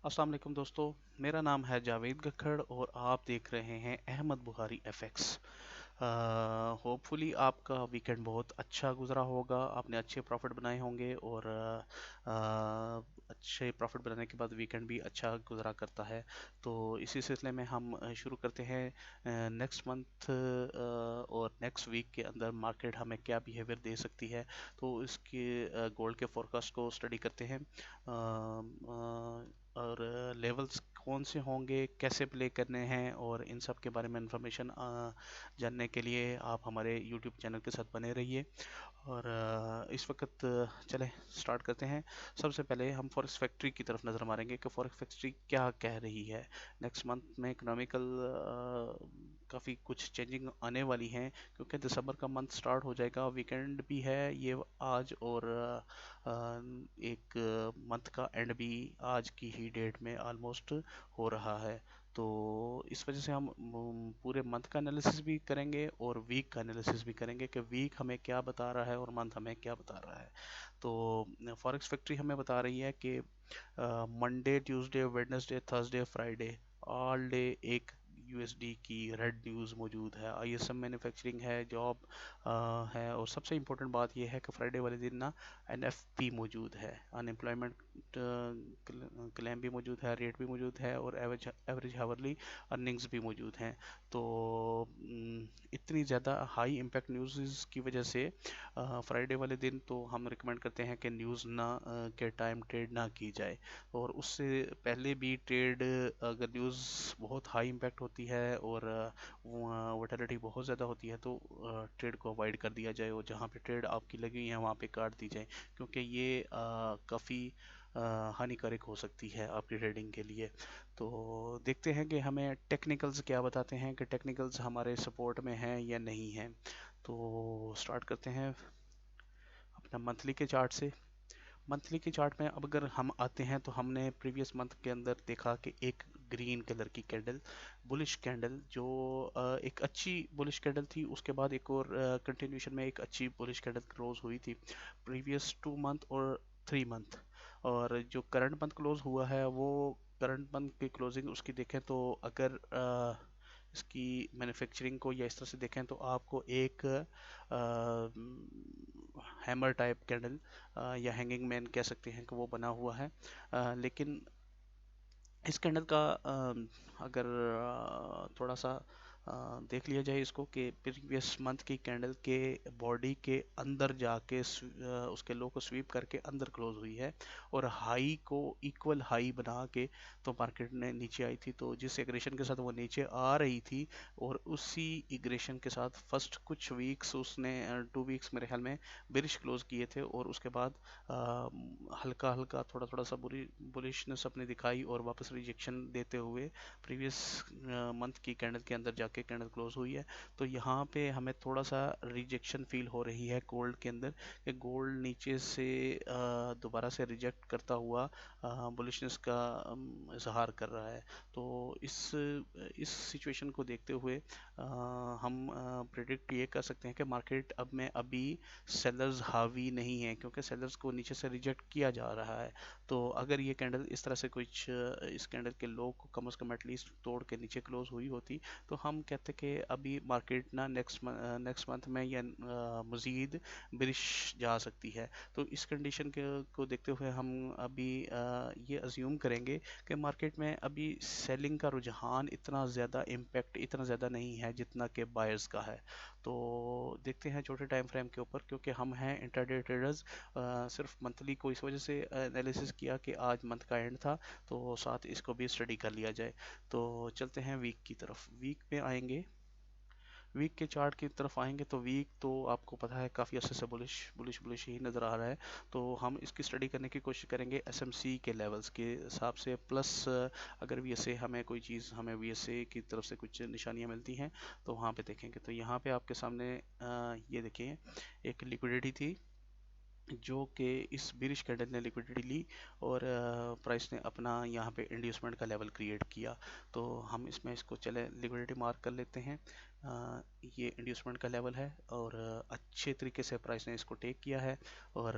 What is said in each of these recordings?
अस्सलाम वालेकुम दोस्तों। मेरा नाम है जावेद गखड़ और आप देख रहे हैं अहमद बुखारी एफएक्स। होपफुली आपका वीकेंड बहुत अच्छा गुजरा होगा, आपने अच्छे प्रॉफिट बनाए होंगे और अच्छे प्रॉफिट बनाने के बाद वीकेंड भी अच्छा गुजरा करता है। तो इसी सिलसिले में हम शुरू करते हैं नेक्स्ट मंथ और नेक्स्ट वीक के अंदर मार्केट हमें क्या बिहेवियर दे सकती है। तो इसके गोल्ड के फोरकास्ट को स्टडी करते हैं। और लेवल्स कौन से होंगे, कैसे प्ले करने हैं और इन सब के बारे में इंफॉर्मेशन जानने के लिए आप हमारे यूट्यूब चैनल के साथ बने रहिए। और इस वक्त चलें स्टार्ट करते हैं। सबसे पहले हम फॉरेक्स फैक्ट्री की तरफ नज़र मारेंगे कि फॉरेक्स फैक्ट्री क्या कह रही है। नेक्स्ट मंथ में इकोनॉमिकल काफ़ी कुछ चेंजिंग आने वाली हैं, क्योंकि दिसंबर का मंथ स्टार्ट हो जाएगा, वीकेंड भी है ये आज, और एक मंथ का एंड भी आज की ही डेट में ऑलमोस्ट हो रहा है। तो इस वजह से हम पूरे मंथ का एनालिसिस भी करेंगे और वीक का एनालिसिस भी करेंगे कि वीक हमें क्या बता रहा है और मंथ हमें क्या बता रहा है। तो फॉरेक्स फैक्ट्री हमें बता रही है कि Monday, Tuesday, Wednesday, Thursday, Friday all day एक यूएसडी की रेड न्यूज़ मौजूद है। आईएसएम मैन्युफैक्चरिंग है, जॉब है, और सबसे इम्पोर्टेंट बात यह है कि फ्राइडे वाले दिन ना एनएफपी मौजूद है, अनएम्प्लॉयमेंट क्लेम भी मौजूद है, रेट भी मौजूद है, और एवरेज एवरेज हावरली अर्निंग्स भी मौजूद हैं। तो इतनी ज़्यादा हाई इम्पैक्ट न्यूज़ की वजह से फ्राइडे वाले दिन तो हम रिकमेंड करते हैं कि न्यूज़ ना के टाइम ट्रेड ना की जाए। और उससे पहले भी ट्रेड, अगर न्यूज़ बहुत हाई इम्पैक्ट होती है और वोलेटिलिटी बहुत ज़्यादा होती है, तो ट्रेड को अवॉइड कर दिया जाए और जहाँ पे ट्रेड आपकी लगी है वहाँ पे काट दी जाए, क्योंकि ये काफ़ी हानिकारक हो सकती है आपकी ट्रेडिंग के लिए। तो देखते हैं कि हमें टेक्निकल्स क्या बताते हैं, कि टेक्निकल्स हमारे सपोर्ट में हैं या नहीं हैं। तो स्टार्ट करते हैं अपना मंथली के चार्ट से। मंथली के चार्ट में अब अगर हम आते हैं तो हमने प्रीवियस मंथ के अंदर देखा कि एक ग्रीन कलर की कैंडल, बुलिश कैंडल, जो एक अच्छी बुलिश कैंडल थी। उसके बाद एक और कंटिन्यूशन में एक अच्छी बुलिश कैंडल क्लोज हुई थी प्रीवियस 2 मंथ और 3 मंथ। और जो करंट मंथ क्लोज हुआ है, वो करंट मंथ की क्लोजिंग उसकी देखें तो अगर इसकी मैन्युफैक्चरिंग को या इस तरह से देखें तो आपको एक हैमर टाइप कैंडल या हैंगिंग मैन कह सकते हैं कि वो बना हुआ है। लेकिन इस कैंडल का अगर थोड़ा सा देख लिया जाए इसको, कि प्रीवियस मंथ की कैंडल के बॉडी के अंदर जाके उसके लो को स्वीप करके अंदर क्लोज हुई है, और हाई को इक्वल हाई बना के तो मार्केट ने नीचे आई थी। तो जिस एग्रेशन के साथ वो नीचे आ रही थी, और उसी एग्रेशन के साथ फर्स्ट कुछ वीक्स उसने 2 वीक्स मेरे ख्याल में बेरिश क्लोज किए थे, और उसके बाद हल्का हल्का थोड़ा थोड़ा सा बुलिशनेस अपने दिखाई और वापस रिजेक्शन देते हुए प्रीवियस मंथ की कैंडल के अंदर जाके कैंडल क्लोज हुई है। तो यहाँ पे हमें थोड़ा सा रिजेक्शन फील हो रही है गोल्ड के अंदर, कि गोल्ड नीचे से दोबारा से रिजेक्ट करता हुआ बुलिशनेस का इजहार कर रहा है। तो इस सिचुएशन को देखते हुए हम प्रिडिक्ट ये कर सकते हैं कि मार्केट अब में अभी सेलर्स हावी नहीं है, क्योंकि सेलर्स को नीचे से रिजेक्ट किया जा रहा है। तो अगर ये कैंडल इस तरह से कुछ इस कैंडल के लो को कम से कम एटलीस्ट तोड़ के नीचे क्लोज हुई होती, तो हम कहते कि अभी मार्केट ना नेक्स्ट मंथ में या मज़ीद बिरिश जा सकती है। तो इस कंडीशन को देखते हुए हम अभी ये अज्यूम करेंगे कि मार्केट में अभी सेलिंग का रुझान इतना ज़्यादा इम्पैक्ट इतना ज़्यादा नहीं है जितना कि बायर्स का है। तो देखते हैं छोटे टाइम फ्रेम के ऊपर, क्योंकि हम हैं इंट्राडे ट्रेडर्स। सिर्फ मंथली को इस वजह से एनालिसिस किया कि आज मंथ का एंड था, तो साथ इसको भी स्टडी कर लिया जाए। तो चलते हैं वीक की तरफ। वीक में आएंगे, वीक के चार्ट की तरफ आएंगे तो वीक तो आपको पता है काफ़ी अच्छे से बुलिश बुलिश बुलिश ही नज़र आ रहा है। तो हम इसकी स्टडी करने की कोशिश करेंगे एसएमसी के लेवल्स के हिसाब से, प्लस अगर वीएसए हमें कोई चीज़, हमें वीएसए की तरफ से कुछ निशानियाँ मिलती हैं तो वहाँ पे देखेंगे। तो यहाँ पे आपके सामने ये देखिए एक लिक्विडिटी थी जो कि इस बिरिश कैंडल ने लिक्विडिटी ली और प्राइस ने अपना यहाँ पे इंड्यूसमेंट का लेवल क्रिएट किया। तो हम इसमें इसको चले लिक्विडिटी मार्क कर लेते हैं। ये इंड्यूसमेंट का लेवल है और अच्छे तरीके से प्राइस ने इसको टेक किया है। और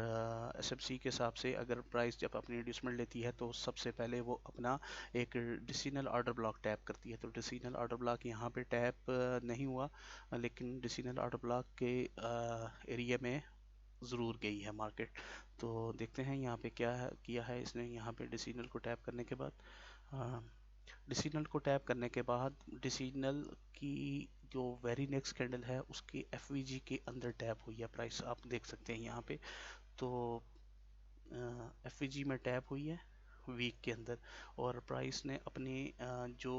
एसएफसी के हिसाब से अगर प्राइस जब अपनी इंड्यूसमेंट लेती है तो सबसे पहले वो अपना एक डिसीजनल ऑर्डर ब्लॉक टैप करती है। तो डिसीजनल ऑर्डर ब्लॉक यहाँ पे टैप नहीं हुआ, लेकिन डिसीजनल ऑर्डर ब्लॉक के एरिया में ज़रूर गई है मार्केट। तो देखते हैं यहाँ पे क्या है किया है इसने। यहाँ पे डिसीजनल को टैप करने के बाद डिसीजनल को टैप करने के बाद डिसीजनल की जो वेरी नेक्स्ट कैंडल है उसकी एफवीजी के अंदर टैप हुई है प्राइस, आप देख सकते हैं यहाँ पे। तो एफवीजी में टैप हुई है वीक के अंदर और प्राइस ने अपनी जो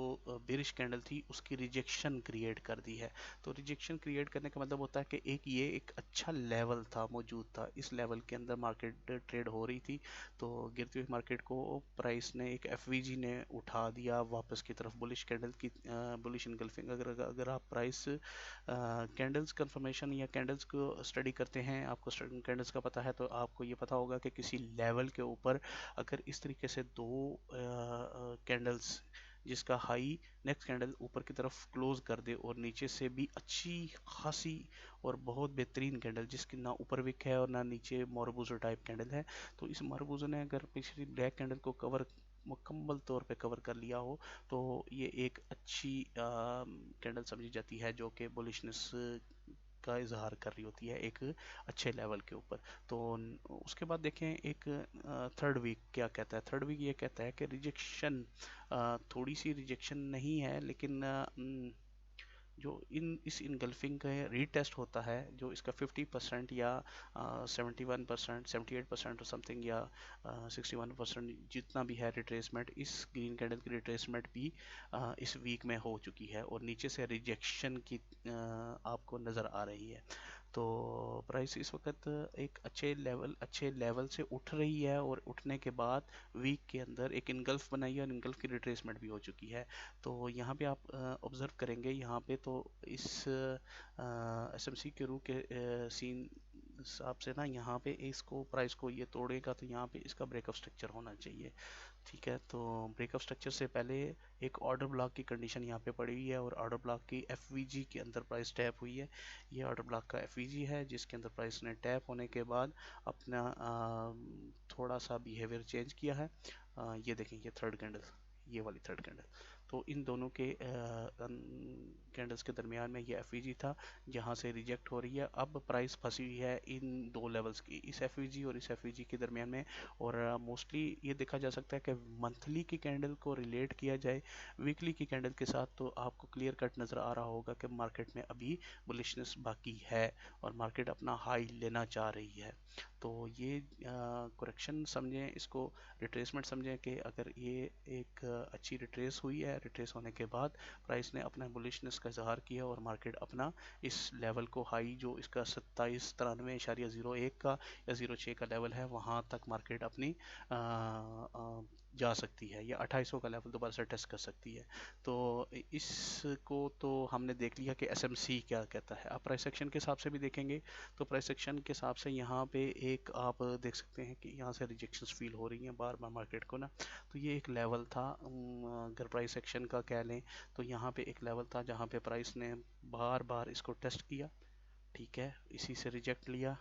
बिरिश कैंडल थी उसकी रिजेक्शन क्रिएट कर दी है। तो रिजेक्शन क्रिएट करने का मतलब होता है कि ये एक अच्छा लेवल था, मौजूद था, इस लेवल के अंदर मार्केट ट्रेड हो रही थी। तो गिरती हुई मार्केट को प्राइस ने एक एफवीजी ने उठा दिया वापस की तरफ, बुलिश कैंडल की बुलिश इनगल्फिंग। अगर आप प्राइस कैंडल्स कंफर्मेशन या कैंडल्स को स्टडी करते हैं, आपको कैंडल्स का पता है, तो आपको ये पता होगा कि किसी लेवल के ऊपर अगर इस तरीके से दो कैंडल्स जिसका हाई नेक्स्ट कैंडल ऊपर की तरफ क्लोज कर दे और नीचे से भी अच्छी खासी और बहुत बेहतरीन कैंडल जिसकी ना ऊपर विक है और ना नीचे मोरबूजो टाइप कैंडल है, तो इस मोरबूजो ने अगर पिछली ब्लैक कैंडल को कवर मुकम्मल तौर पे कवर कर लिया हो तो ये एक अच्छी कैंडल समझी जाती है जो कि बुलिशनेस का इजहार कर रही होती है एक अच्छे लेवल के ऊपर। तो उसके बाद देखें एक थर्ड वीक क्या कहता है। थर्ड वीक ये कहता है कि रिजेक्शन, थोड़ी सी रिजेक्शन नहीं है लेकिन जो इस इनगल्फिंग का रीटेस्ट होता है, जो इसका 50% या 71%, 78% और समथिंग या 61% जितना भी है रिट्रेसमेंट, इस ग्रीन कैंडल की रिट्रेसमेंट भी इस वीक में हो चुकी है और नीचे से रिजेक्शन की आपको नज़र आ रही है। तो प्राइस इस वक्त एक अच्छे लेवल से उठ रही है और उठने के बाद वीक के अंदर एक इनगल्फ बनाई है और इनगल्फ की रिट्रेसमेंट भी हो चुकी है। तो यहाँ पे आप ऑब्जर्व करेंगे यहाँ पे तो इस एसएमसी के रू के सीन हिसाब से ना, यहाँ पे इसको प्राइस को ये तोड़ेगा तो यहाँ पे इसका ब्रेकअप स्ट्रक्चर होना चाहिए। ठीक है, तो ब्रेकअप स्ट्रक्चर से पहले एक ऑर्डर ब्लॉक की कंडीशन यहाँ पे पड़ी हुई है और ऑर्डर ब्लॉक की एफवीजी के अंदर प्राइस टैप हुई है। ये ऑर्डर ब्लॉक का एफवीजी है जिसके अंदर प्राइस ने टैप होने के बाद अपना थोड़ा सा बिहेवियर चेंज किया है। ये देखें, ये थर्ड कैंडल, ये वाली थर्ड कैंडल, तो इन दोनों के कैंडल्स के दरमियान में ये एफवीजी था जहाँ से रिजेक्ट हो रही है। अब प्राइस फंसी हुई है इन दो लेवल्स की, इस एफवीजी और इस एफवीजी के दरमियान में। और मोस्टली ये देखा जा सकता है कि मंथली की कैंडल को रिलेट किया जाए वीकली की कैंडल के साथ तो आपको क्लियर कट नज़र आ रहा होगा कि मार्केट में अभी बुलिशनेस बाकी है और मार्केट अपना हाई लेना चाह रही है। तो ये करेक्शन समझें, इसको रिट्रेसमेंट समझें कि अगर ये एक अच्छी रिट्रेस हुई है, रिट्रेस होने के बाद प्राइस ने अपना बुलिशनेस का इजहार किया और मार्केट अपना इस लेवल को हाई जो इसका 2793.01 का या 06 का लेवल है वहाँ तक मार्केट अपनी जा सकती है या 2800 का लेवल दोबारा से टेस्ट कर सकती है। तो इसको तो हमने देख लिया कि एसएमसी क्या कहता है। आप प्राइस एक्शन के हिसाब से भी देखेंगे तो प्राइस एक्शन के हिसाब से यहाँ पे एक आप देख सकते हैं कि यहाँ से रिजेक्शंस फील हो रही हैं बार बार मार्केट को ना। तो ये एक लेवल था, अगर प्राइस एक्शन का कह लें तो यहाँ पे एक लेवल था जहाँ पे प्राइस ने बार बार इसको टेस्ट किया, ठीक है, इसी से रिजेक्ट लिया,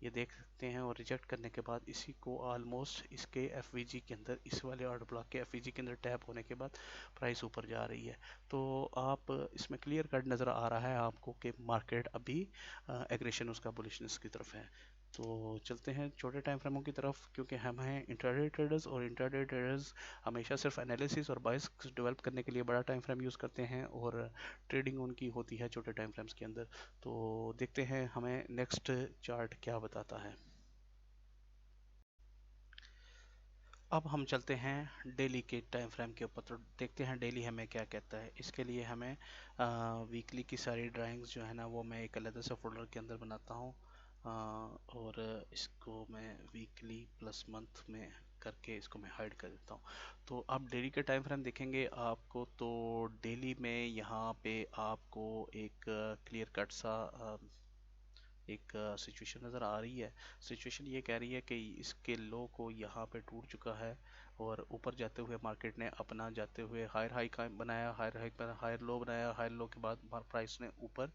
ये देख सकते हैं, और रिजेक्ट करने के बाद इसी को ऑलमोस्ट इसके एफवीजी के अंदर, इस वाले ऑर्डर ब्लॉक के एफवीजी के अंदर टैप होने के बाद प्राइस ऊपर जा रही है। तो आप इसमें क्लियर कट नज़र आ रहा है आपको कि मार्केट अभी एग्रेशन उसका बुलिशनेस की तरफ है। तो चलते हैं छोटे टाइम फ्रेमों की तरफ, क्योंकि हम हैं इंट्राडे ट्रेडर्स और इंट्राडे ट्रेडर्स हमेशा सिर्फ एनालिसिस और बाइस डेवलप करने के लिए बड़ा टाइम फ्रेम यूज़ करते हैं और ट्रेडिंग उनकी होती है छोटे टाइम फ्रेम्स के अंदर। तो देखते हैं हमें नेक्स्ट चार्ट क्या बताता है। अब हम चलते हैं डेली के टाइम फ्रेम के ऊपर, तो देखते हैं डेली हमें क्या कहता है। इसके लिए हमें वीकली की सारी ड्राइंग्स जो है ना वो मैं एक अलग से फोल्डर के अंदर बनाता हूँ और इसको मैं वीकली प्लस मंथ में करके इसको मैं हाइड कर देता हूँ। तो आप डेली के टाइम फ्रेम देखेंगे आपको, तो डेली में यहाँ पे आपको एक क्लियर कट सा एक सिचुएशन नज़र आ रही है। सिचुएशन ये कह रही है कि इसके लो को यहाँ पे टूट चुका है और ऊपर जाते हुए मार्केट ने अपना जाते हुए हायर हाई का बनाया, हायर हाई पर हायर लो बनाया, हायर लो के बाद प्राइस ने ऊपर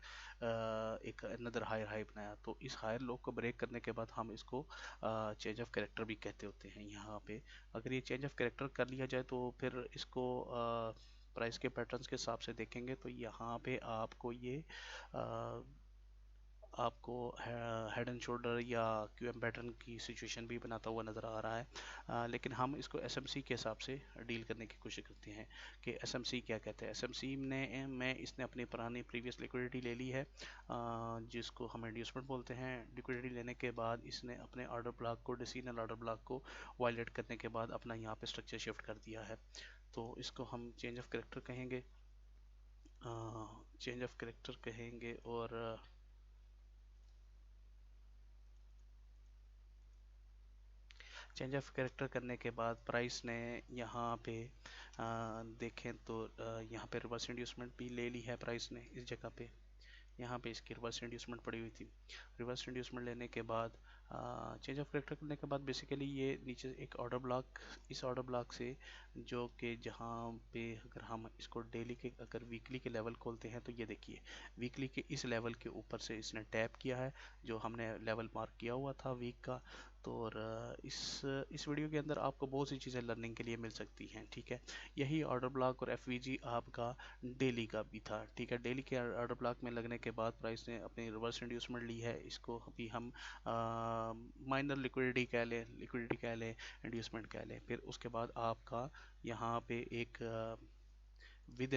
एक अनदर हायर हाई बनाया। तो इस हायर लो को ब्रेक करने के बाद हम इसको चेंज ऑफ कैरेक्टर भी कहते होते हैं यहाँ पे। अगर ये चेंज ऑफ कैरेक्टर कर लिया जाए तो फिर इसको प्राइस के पैटर्न्स के हिसाब से देखेंगे तो यहाँ पे आपको ये अ, आपको हेड एंड शोल्डर या क्यूएम पैटर्न की सिचुएशन भी बनाता हुआ नज़र आ रहा है। लेकिन हम इसको एसएमसी के हिसाब से डील करने की कोशिश करते हैं कि एसएमसी क्या कहते हैं। एसएमसी में इसने अपनी पुरानी प्रीवियस लिक्विडिटी ले ली है, जिसको हम इंड्यूसमेंट बोलते हैं। लिक्विडिटी लेने के बाद इसने अपने ऑर्डर ब्लॉक को, डिसीजनल ऑर्डर ब्लॉक को वायलेट करने के बाद अपना यहाँ पे स्ट्रक्चर शिफ्ट कर दिया है। तो इसको हम चेंज ऑफ करेक्टर कहेंगे, चेंज ऑफ करेक्टर कहेंगे। और चेंज ऑफ कैरेक्टर करने के बाद प्राइस ने यहाँ पे देखें तो यहाँ पे रिवर्स इंड्यूसमेंट भी ले ली है प्राइस ने इस जगह पे। यहाँ पे इसकी रिवर्स इंड्यूसमेंट पड़ी हुई थी। रिवर्स इंड्यूसमेंट लेने के बाद चेंज ऑफ कैरेक्टर करने के बाद बेसिकली ये नीचे एक ऑर्डर ब्लॉक, इस ऑर्डर ब्लॉक से जो कि जहाँ पे अगर हम इसको डेली के अगर वीकली के लेवल खोलते हैं तो ये देखिए वीकली के इस लेवल के ऊपर से इसने टैप किया है, जो हमने लेवल मार्क किया हुआ था वीक का। तो और इस वीडियो के अंदर आपको बहुत सी चीज़ें लर्निंग के लिए मिल सकती हैं, ठीक है। यही ऑर्डर ब्लॉक और एफवीजी आपका डेली का भी था, ठीक है। डेली के ऑर्डर ब्लॉक में लगने के बाद प्राइस ने अपनी रिवर्स इंड्यूसमेंट ली है। इसको अभी हम माइनर लिक्विडिटी कह लें, इंड्यूसमेंट कह लें। फिर उसके बाद आपका यहाँ पे एक विद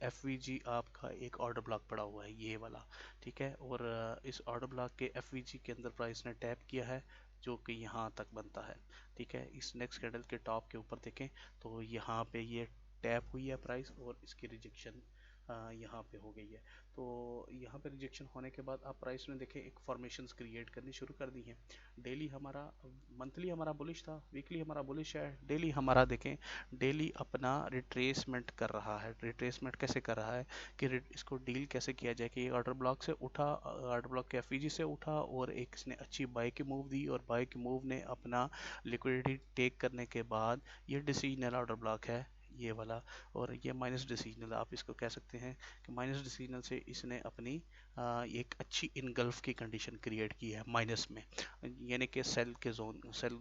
एफवीजी आपका एक ऑर्डर ब्लॉक पड़ा हुआ है, ये वाला, ठीक है। और इस ऑर्डर ब्लॉक के एफवीजी के अंदर प्राइस ने टैप किया है, जो कि यहाँ तक बनता है, ठीक है। इस नेक्स्ट कैंडल के टॉप के ऊपर देखें तो यहाँ पे ये टैप हुई है प्राइस और इसकी रिजेक्शन यहाँ पे हो गई है। तो यहाँ पे रिजेक्शन होने के बाद आप प्राइस में देखें एक फॉर्मेशंस क्रिएट करनी शुरू कर दी हैं। डेली हमारा, मंथली हमारा बुलिश था, वीकली हमारा बुलिश है, डेली हमारा देखें डेली अपना रिट्रेसमेंट कर रहा है। रिट्रेसमेंट कैसे कर रहा है कि इसको डील कैसे किया जाए कि ऑर्डर ब्लॉक से उठा, ऑर्डर ब्लॉक के एफईजी से उठा और एक इसने अच्छी बाय की मूव दी और बाय की मूव ने अपना लिक्विडिटी टेक करने के बाद ये डिसीजनल ऑर्डर ब्लॉक है ये वाला, और ये माइनस डिसीजनल आप इसको कह सकते हैं कि माइनस डिसीजनल से इसने अपनी एक अच्छी इनगल्फ की कंडीशन क्रिएट की है माइनस में, यानी कि सेल के जोन, सेल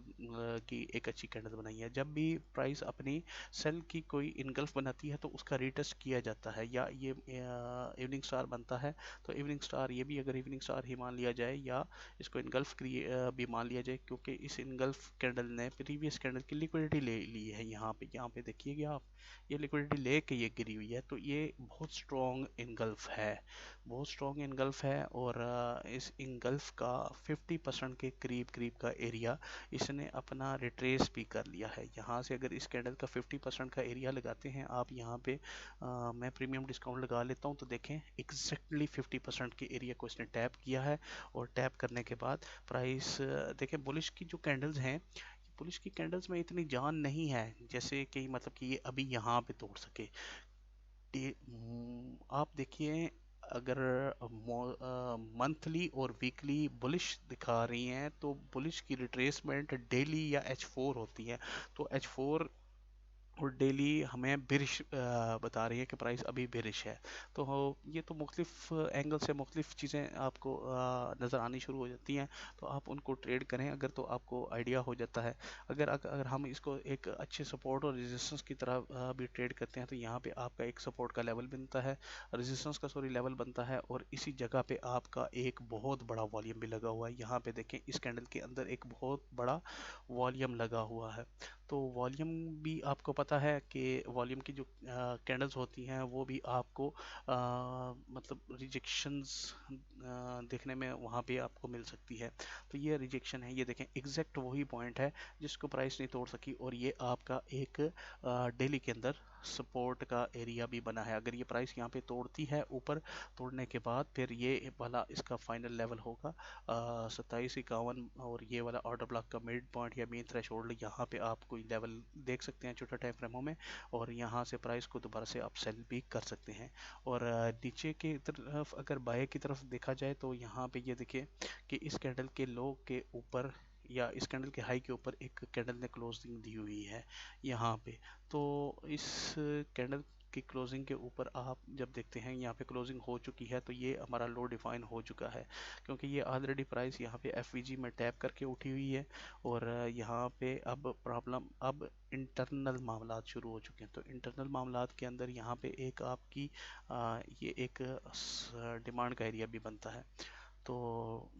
की एक अच्छी कैंडल बनाई है। जब भी प्राइस अपनी सेल की कोई इनगल्फ बनाती है तो उसका रीटेस्ट किया जाता है, या ये इवनिंग स्टार बनता है तो इवनिंग स्टार, ये भी अगर इवनिंग स्टार ही मान लिया जाए या इसको इनगल्फ भी मान लिया जाए, क्योंकि इस इनगल्फ कैंडल ने प्रीवियस कैंडल की लिक्विडिटी ले ली है। यहाँ पे देखिएगा आप, ये लिक्विडिटी लेके ये गिरी हुई है, तो ये बहुत स्ट्रॉन्ग इनगल्फ है, बहुत स्ट्रॉन्ग इनगल्फ है। और इस इनगल्फ का 50% के करीब करीब का एरिया इसने अपना रिट्रेस भी कर लिया है। यहाँ से अगर इस कैंडल का 50% का एरिया लगाते हैं आप, यहाँ पे मैं प्रीमियम डिस्काउंट लगा लेता हूँ तो देखें एग्जैक्टली 50% के एरिया को इसने टैप किया है। और टैप करने के बाद प्राइस देखें, बुलिश की जो कैंडल्स हैं, बुलिश की कैंडल्स में इतनी जान नहीं है जैसे कि मतलब कि ये अभी यहाँ पे तोड़ सके। आप देखिए अगर मंथली और वीकली बुलिश दिखा रही हैं तो बुलिश की रिट्रेसमेंट डेली या H4 होती है। तो H4 और डेली हमें बिरिश बता रही है कि प्राइस अभी बिरिश है। तो ये तो मुख्तलिफ एंगल से मुख्तलिफ चीज़ें आपको नज़र आनी शुरू हो जाती हैं, तो आप उनको ट्रेड करें अगर, तो आपको आइडिया हो जाता है। अगर हम इसको एक अच्छे सपोर्ट और रेजिस्टेंस की तरह भी ट्रेड करते हैं तो यहाँ पे आपका एक सपोर्ट का लेवल बनता है, रेजिस्टेंस का सॉरी लेवल बनता है, और इसी जगह पे आपका एक बहुत बड़ा वॉल्यूम भी लगा हुआ है। यहाँ पे देखें इस कैंडल के अंदर एक बहुत बड़ा वॉल्यूम लगा हुआ है। तो वॉल्यूम भी आपको पता है कि वॉल्यूम की जो कैंडल्स होती हैं वो भी आपको मतलब रिजेक्शंस देखने में वहाँ पे आपको मिल सकती है। तो ये रिजेक्शन है, ये देखें एग्जैक्ट वही पॉइंट है जिसको प्राइस नहीं तोड़ सकी, और ये आपका एक डेली के अंदर सपोर्ट का एरिया भी बना है। अगर ये प्राइस यहाँ पे तोड़ती है ऊपर, तोड़ने के बाद फिर ये वाला इसका फाइनल लेवल होगा 2751, और ये वाला ऑर्डर ब्लॉक का मिड पॉइंट या मेन थ्रेशोल्ड, यहाँ पे आप कोई लेवल देख सकते हैं छोटा टाइम फ्रेमों में, और यहाँ से प्राइस को दोबारा से आप सेल भी कर सकते हैं। और नीचे की तरफ अगर बाय की तरफ देखा जाए तो यहाँ पे ये देखिए कि इस कैंडल के लो के ऊपर या इस कैंडल के हाई के ऊपर एक कैंडल ने क्लोजिंग दी हुई है यहाँ पे। तो इस कैंडल की क्लोजिंग के ऊपर आप जब देखते हैं यहाँ पे क्लोजिंग हो चुकी है, तो ये हमारा लो डिफाइन हो चुका है, क्योंकि ये ऑलरेडी प्राइस यहाँ पे एफवीजी में टैप करके उठी हुई है। और यहाँ पे अब प्रॉब्लम, अब इंटरनल मामलात शुरू हो चुके हैं। तो इंटरनल मामलात के अंदर यहाँ पे एक आपकी ये एक डिमांड का एरिया भी बनता है। तो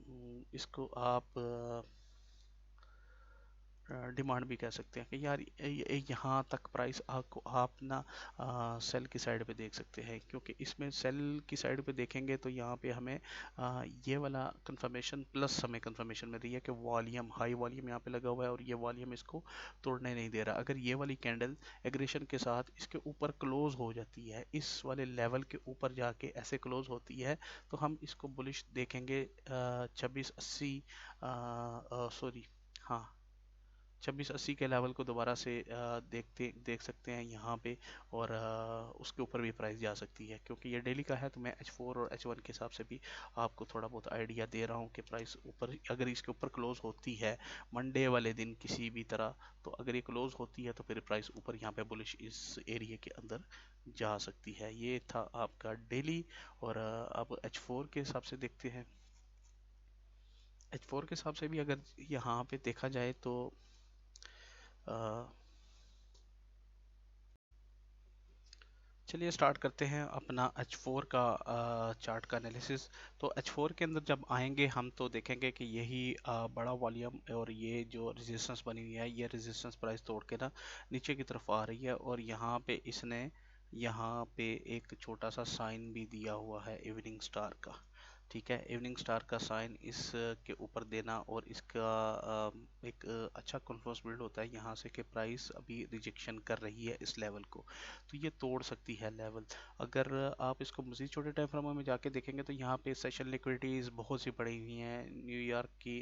इसको आप डिमांड भी कह सकते हैं कि यार यहाँ तक प्राइस आपको आप ना सेल की साइड पे देख सकते हैं, क्योंकि इसमें सेल की साइड पे देखेंगे तो यहाँ पे हमें ये वाला कंफर्मेशन प्लस हमें कंफर्मेशन मिल रही है कि वॉल्यूम, हाई वॉल्यूम यहाँ पे लगा हुआ है और ये वॉल्यूम इसको तोड़ने नहीं दे रहा। अगर ये वाली कैंडल एग्रेशन के साथ इसके ऊपर क्लोज हो जाती है, इस वाले लेवल के ऊपर जाके ऐसे क्लोज होती है, तो हम इसको बुलिश देखेंगे 2680, सॉरी, हाँ, 2680 के लेवल को दोबारा से देख सकते हैं यहाँ पे। और उसके ऊपर भी प्राइस जा सकती है, क्योंकि ये डेली का है तो मैं H4 और H1 के हिसाब से भी आपको थोड़ा बहुत आइडिया दे रहा हूँ कि प्राइस ऊपर, अगर इसके ऊपर क्लोज होती है मंडे वाले दिन किसी भी तरह, तो अगर ये क्लोज होती है तो फिर प्राइस ऊपर यहाँ पे बुलिश इस एरिया के अंदर जा सकती है। ये था आपका डेली। और अब H4 के हिसाब से देखते हैं। H4 के हिसाब से भी अगर यहाँ पे देखा जाए तो चलिए स्टार्ट करते हैं अपना H4 का चार्ट का एनालिसिस। तो H4 के अंदर जब आएंगे हम तो देखेंगे कि यही बड़ा वॉल्यूम और ये जो रेजिस्टेंस बनी हुई है, ये रेजिस्टेंस प्राइस तोड़ के ना नीचे की तरफ आ रही है। और यहाँ पे इसने यहाँ पे एक छोटा सा साइन भी दिया हुआ है इवनिंग स्टार का। ठीक है, इवनिंग स्टार का साइन इस के ऊपर देना, और इसका एक अच्छा कॉन्फिडेंस बिल्ड होता है यहाँ से कि प्राइस अभी रिजेक्शन कर रही है इस लेवल को, तो ये तोड़ सकती है लेवल। अगर आप इसको मज़ीद छोटे टाइम फ्रेमों में जाके देखेंगे तो यहाँ पे सेशन लिक्विडिटीज़ बहुत सी पड़ी हुई हैं, न्यूयॉर्क की,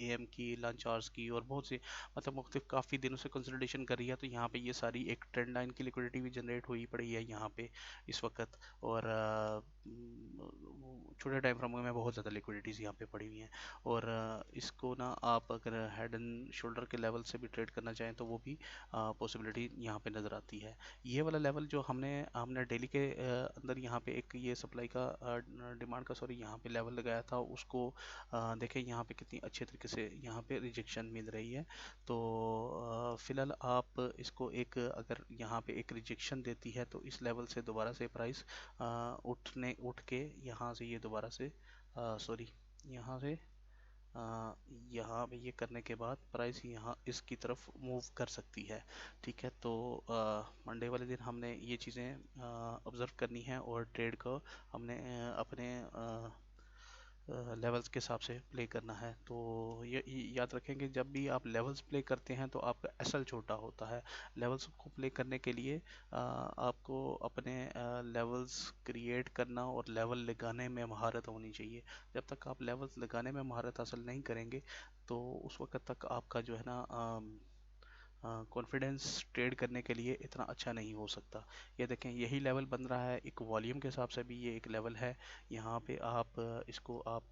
एएम की, लंच आवर्स की, और बहुत सी, मतलब मुख्तलिफ काफ़ी दिनों से कंसोलिडेशन कर रही है। तो यहाँ पे ये सारी एक ट्रेंड लाइन की लिक्विडिटी भी जनरेट हुई पड़ी है यहाँ पे इस वक्त। और छोटे टाइम फ्रेम में बहुत ज़्यादा लिक्विडिटीज़ यहाँ पे पड़ी हुई हैं। और इसको ना आप अगर हेड एंड शोल्डर के लेवल से भी ट्रेड करना चाहें तो वो भी पॉसिबिलिटी यहाँ पे नज़र आती है। ये वाला लेवल जो हमने हमने डेली के अंदर यहाँ पे एक ये सप्लाई का डिमांड का, सॉरी, यहाँ पे लेवल लगाया था, उसको देखें यहाँ पे कितनी अच्छे तरीके से यहाँ पे रिजेक्शन मिल रही है। तो फ़िलहाल आप इसको एक, अगर यहाँ पे एक रिजेक्शन देती है तो इस लेवल से दोबारा से प्राइस उठ के यहाँ से ये दोबारा से, सॉरी, यहाँ से यहाँ पे ये करने के बाद प्राइस यहाँ इसकी तरफ मूव कर सकती है। ठीक है, तो मंडे वाले दिन हमने ये चीज़ें ऑब्ज़र्व करनी है, और ट्रेड को हमने अपने लेवल्स के हिसाब से प्ले करना है। तो ये याद रखेंगे, जब भी आप लेवल्स प्ले करते हैं तो आपका एसएल छोटा होता है। लेवल्स को प्ले करने के लिए आपको अपने लेवल्स क्रिएट करना और लेवल लगाने में महारत होनी चाहिए। जब तक आप लेवल्स लगाने में महारत हासिल नहीं करेंगे तो उस वक्त तक आपका जो है ना कॉन्फिडेंस ट्रेड करने के लिए इतना अच्छा नहीं हो सकता। ये देखें, यही लेवल बन रहा है, एक वॉल्यूम के हिसाब से भी ये एक लेवल है। यहाँ पे आप इसको आप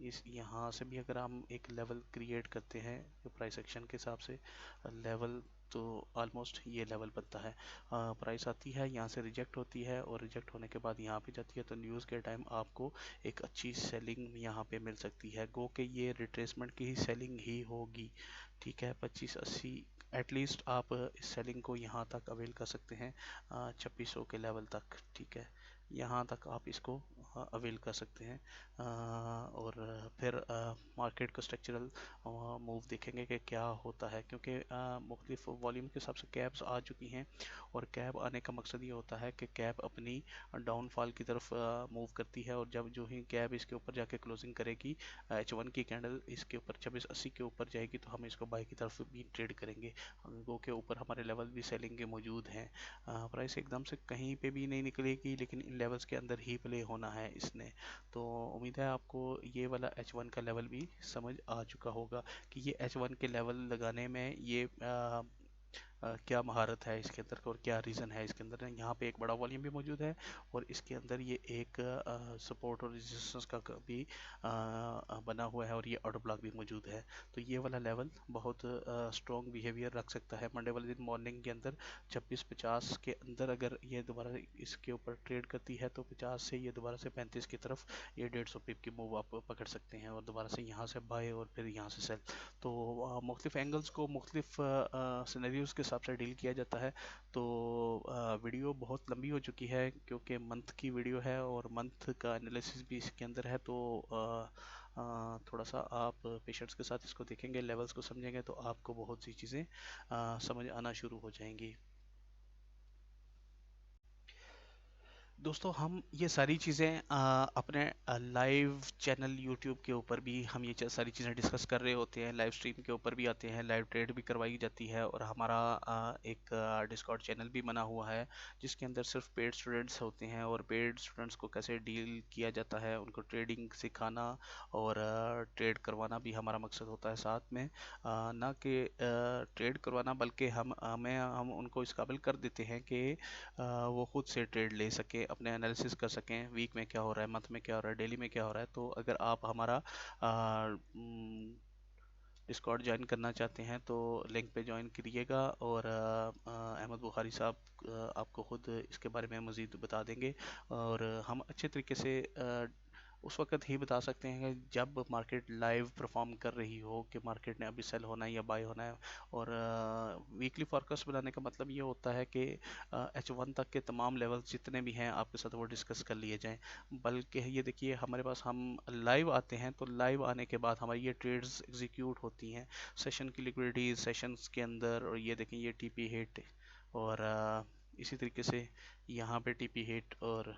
इस यहाँ से भी अगर हम एक लेवल क्रिएट करते हैं प्राइस एक्शन के हिसाब से लेवल, तो ऑलमोस्ट ये लेवल बनता है। प्राइस आती है, यहाँ से रिजेक्ट होती है, और रिजेक्ट होने के बाद यहाँ पे जाती है, तो न्यूज़ के टाइम आपको एक अच्छी सेलिंग यहाँ पे मिल सकती है। गो के ये रिट्रेसमेंट की ही सेलिंग ही होगी। ठीक है, 2580 एटलीस्ट आप इस सेलिंग को यहाँ तक अवेल कर सकते हैं 2600 के लेवल तक। ठीक है, यहाँ तक आप इसको अवेल कर सकते हैं। और फिर मार्केट का स्ट्रक्चरल मूव देखेंगे कि क्या होता है, क्योंकि मुख्तलिफ वॉल्यूम के हिसाब से कैप्स आ चुकी हैं। और कैप आने का मकसद ये होता है कि कैप अपनी डाउनफॉल की तरफ मूव करती है, और जब जो ही कैप इसके ऊपर जाके क्लोजिंग करेगी, H1 की कैंडल इसके ऊपर 2680 के ऊपर जाएगी, तो हम इसको बाई की तरफ भी ट्रेड करेंगे। गो के ऊपर हमारे लेवल भी सेलिंग के मौजूद हैं। प्राइस एकदम से कहीं पे भी नहीं निकलेगी, लेकिन इन लेवल्स के अंदर ही प्ले होना है इसने। तो उम्मीद है आपको ये वाला H1 का लेवल भी समझ आ चुका होगा कि ये H1 के लेवल लगाने में ये क्या महारत है इसके अंदर और क्या रीज़न है इसके अंदर। यहाँ पे एक बड़ा वॉल्यूम भी मौजूद है, और इसके अंदर ये एक सपोर्ट और रेजिस्टेंस का भी बना हुआ है, और ये ऑर्डर ब्लॉक भी मौजूद है। तो ये वाला लेवल बहुत स्ट्रॉन्ग बिहेवियर रख सकता है मंडे वाले दिन मॉर्निंग के अंदर। 2650 के अंदर अगर ये दोबारा इसके ऊपर ट्रेड करती है, तो 50 से ये दोबारा से 35 की तरफ ये 150 पिप की मूव आप पकड़ सकते हैं, और दोबारा से यहाँ से बाय और फिर यहाँ से सेल। तो मुख्तलिफ एंगल्स को मुख्तलिफ सिनेरियोज़ के हिसाब से डील किया जाता है। तो वीडियो बहुत लंबी हो चुकी है, क्योंकि मंथ की वीडियो है और मंथ का एनालिसिस भी इसके अंदर है। तो थोड़ा सा आप पेशेंट्स के साथ इसको देखेंगे, लेवल्स को समझेंगे, तो आपको बहुत सी चीज़ें समझ आना शुरू हो जाएंगी। दोस्तों, हम ये सारी चीज़ें अपने लाइव चैनल यूट्यूब के ऊपर भी हम ये सारी चीज़ें डिस्कस कर रहे होते हैं। लाइव स्ट्रीम के ऊपर भी आते हैं, लाइव ट्रेड भी करवाई जाती है, और हमारा एक डिस्कॉर्ड चैनल भी बना हुआ है, जिसके अंदर सिर्फ पेड स्टूडेंट्स होते हैं। और पेड स्टूडेंट्स को कैसे डील किया जाता है, उनको ट्रेडिंग सिखाना और ट्रेड करवाना भी हमारा मकसद होता है साथ में। ना कि ट्रेड करवाना, बल्कि हम उनको इस काबिल कर देते हैं कि वो खुद से ट्रेड ले सकें, अपने एनालिसिस कर सकें, वीक में क्या हो रहा है, मंथ में क्या हो रहा है, डेली में क्या हो रहा है। तो अगर आप हमारा डिस्कॉर्ड ज्वाइन करना चाहते हैं, तो लिंक पे ज्वाइन करिएगा, और अहमद बुखारी साहब आपको ख़ुद इसके बारे में मज़ीद बता देंगे। और हम अच्छे तरीके से उस वक्त ही बता सकते हैं कि जब मार्केट लाइव परफॉर्म कर रही हो, कि मार्केट ने अभी सेल होना है या बाय होना है। और वीकली फोरकास्ट बनाने का मतलब ये होता है कि H1 तक के तमाम लेवल्स जितने भी हैं आपके साथ वो डिस्कस कर लिए जाएं। बल्कि ये देखिए, हमारे पास हम लाइव आते हैं, तो लाइव आने के बाद हमारी ये ट्रेड्स एग्जीक्यूट होती हैं, सेशन की लिक्विडिटी सेशंस के अंदर। और ये देखें, ये टीपी हिट, और इसी तरीके से यहाँ पे टीपी हिट, और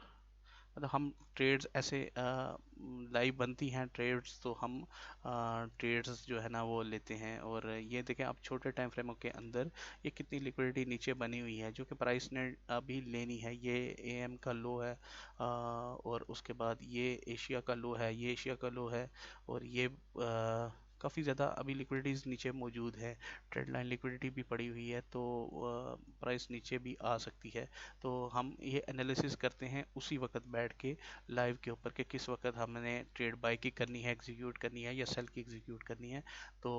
मतलब हम ट्रेड्स ऐसे लाइव बनती हैं ट्रेड्स, तो हम ट्रेड्स जो है ना वो लेते हैं। और ये देखें आप, छोटे टाइम फ्रेमों के अंदर ये कितनी लिक्विडिटी नीचे बनी हुई है, जो कि प्राइस ने अभी लेनी है। ये AM का लो है, और उसके बाद ये एशिया का लो है, ये एशिया का लो है, और ये काफ़ी ज़्यादा अभी लिक्विडिटीज़ नीचे मौजूद है। ट्रेड लाइन लिक्विडिटी भी पड़ी हुई है, तो प्राइस नीचे भी आ सकती है। तो हम ये एनालिसिस करते हैं उसी वक्त बैठ के लाइव के ऊपर, कि किस वक्त हमने ट्रेड बाय की करनी है, एग्जीक्यूट करनी है, या सेल की एग्जीक्यूट करनी है। तो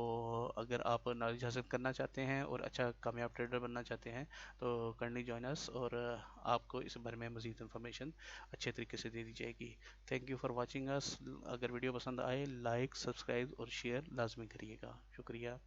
अगर आप नॉलेज हासिल करना चाहते हैं और अच्छा कामयाब ट्रेडर बनना चाहते हैं, तो करनी जॉइन अस, और आपको इस बारे में मज़ीद इन्फॉर्मेशन अच्छे तरीके से दे दी जाएगी। Thank you for watching us. अगर वीडियो पसंद आए, लाइक, सब्सक्राइब और शेयर लाजमी करिएगा। शुक्रिया।